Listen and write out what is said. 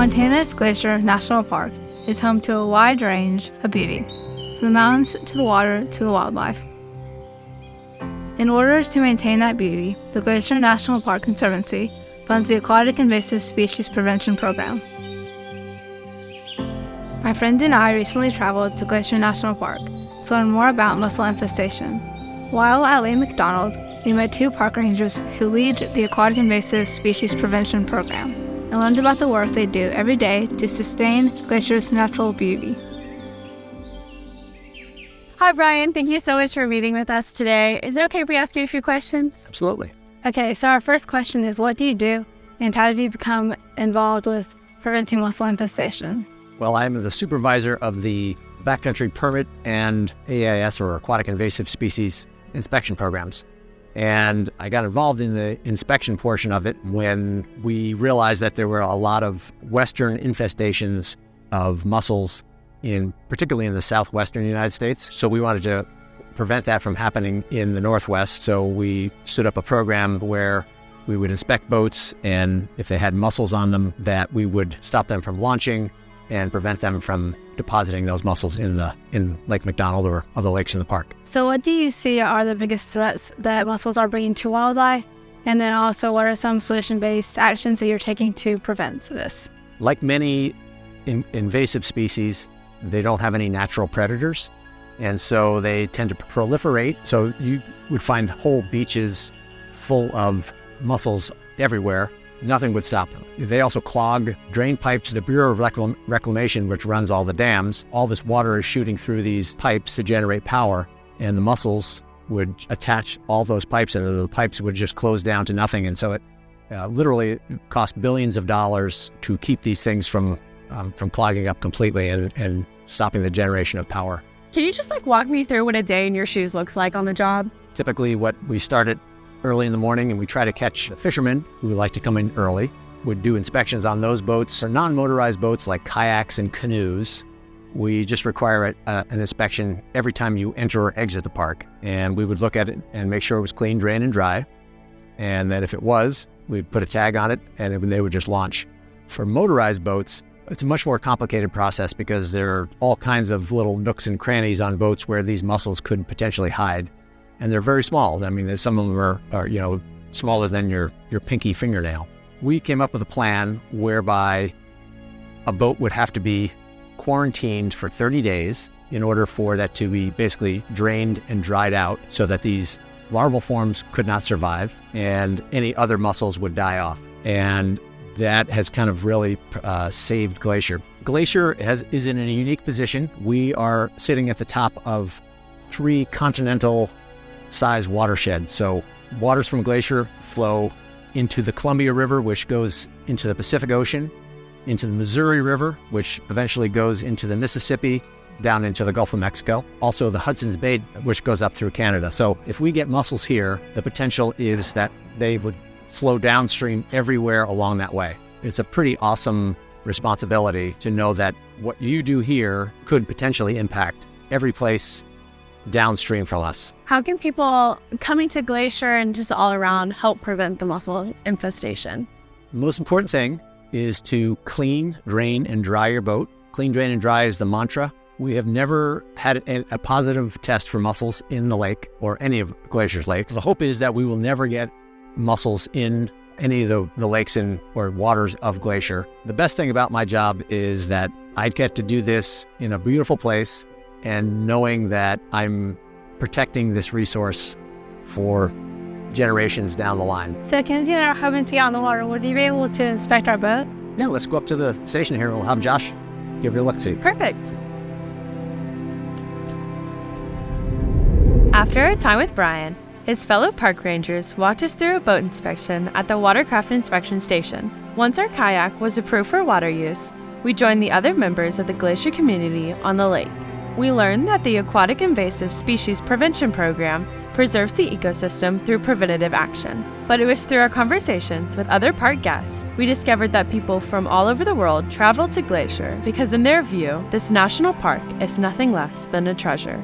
Montana's Glacier National Park is home to a wide range of beauty, from the mountains to the water to the wildlife. In order to maintain that beauty, the Glacier National Park Conservancy funds the Aquatic Invasive Species Prevention Program. My friend and I recently traveled to Glacier National Park to learn more about mussel infestation. While at Lake Mcdonald, we met two park rangers who lead the Aquatic Invasive Species Prevention Program and learned about the work they do every day to sustain Glacier's natural beauty. Hi, Brian. Thank you so much for meeting with us today. Is it okay if we ask you a few questions? Absolutely. Okay, so our first question is, what do you do and how did you become involved with preventing mussel infestation? Well, I'm the supervisor of the backcountry permit and AIS, or Aquatic Invasive Species inspection programs. And I got involved in the inspection portion of it when we realized that there were a lot of western infestations of mussels, particularly in the southwestern United States. So we wanted to prevent that from happening in the northwest. So we stood up a program where we would inspect boats, and if they had mussels on them, that we would stop them from launching and prevent them from depositing those mussels in Lake Mcdonald or other lakes in the park. So what do you see are the biggest threats that mussels are bringing to wildlife? And then also, what are some solution-based actions that you're taking to prevent this? Like many invasive species, they don't have any natural predators, and so they tend to proliferate. So you would find whole beaches full of mussels everywhere. Nothing would stop them. They also clog drain pipes. The Bureau of Reclamation, which runs all the dams, all this water is shooting through these pipes to generate power, and the mussels would attach all those pipes, and the pipes would just close down to nothing. And so it literally costs billions of dollars to keep these things from clogging up completely and stopping the generation of power. Can you just walk me through what a day in your shoes looks like on the job? Typically what we started early in the morning, and we try to catch the fishermen who would like to come in early. Would do inspections on those boats. For non-motorized boats like kayaks and canoes, we just require an inspection every time you enter or exit the park. And we would look at it and make sure it was clean, drain, and dry. And then if it was, we'd put a tag on it and they would just launch. For motorized boats, it's a much more complicated process because there are all kinds of little nooks and crannies on boats where these mussels could potentially hide. And they're very small. I mean, some of them are smaller than your pinky fingernail. We came up with a plan whereby a boat would have to be quarantined for 30 days in order for that to be basically drained and dried out so that these larval forms could not survive and any other mussels would die off. And that has kind of really saved Glacier. Glacier is in a unique position. We are sitting at the top of 3 continental size watersheds. So waters from Glacier flow into the Columbia River, which goes into the Pacific Ocean, into the Missouri River, which eventually goes into the Mississippi, down into the Gulf of Mexico. Also the Hudson's Bay, which goes up through Canada. So if we get mussels here, the potential is that they would flow downstream everywhere along that way. It's a pretty awesome responsibility to know that what you do here could potentially impact every place downstream from us. How can people coming to Glacier and just all around help prevent the mussel infestation? The most important thing is to clean, drain, and dry your boat. Clean, drain, and dry is the mantra. We have never had a positive test for mussels in the lake or any of Glacier's lakes. The hope is that we will never get mussels in any of the lakes or waters of Glacier. The best thing about my job is that I get to do this in a beautiful place and knowing that I'm protecting this resource for generations down the line. So Kenzie and I are hoping to get on the water. Would you be able to inspect our boat? Yeah, let's go up to the station here and we'll have Josh give you a look-see. Perfect. After a time with Brian, his fellow park rangers walked us through a boat inspection at the Watercraft Inspection Station. Once our kayak was approved for water use, we joined the other members of the Glacier community on the lake. We learned that the Aquatic Invasive Species Prevention Program preserves the ecosystem through preventative action. But it was through our conversations with other park guests we discovered that people from all over the world travel to Glacier because in their view, this national park is nothing less than a treasure.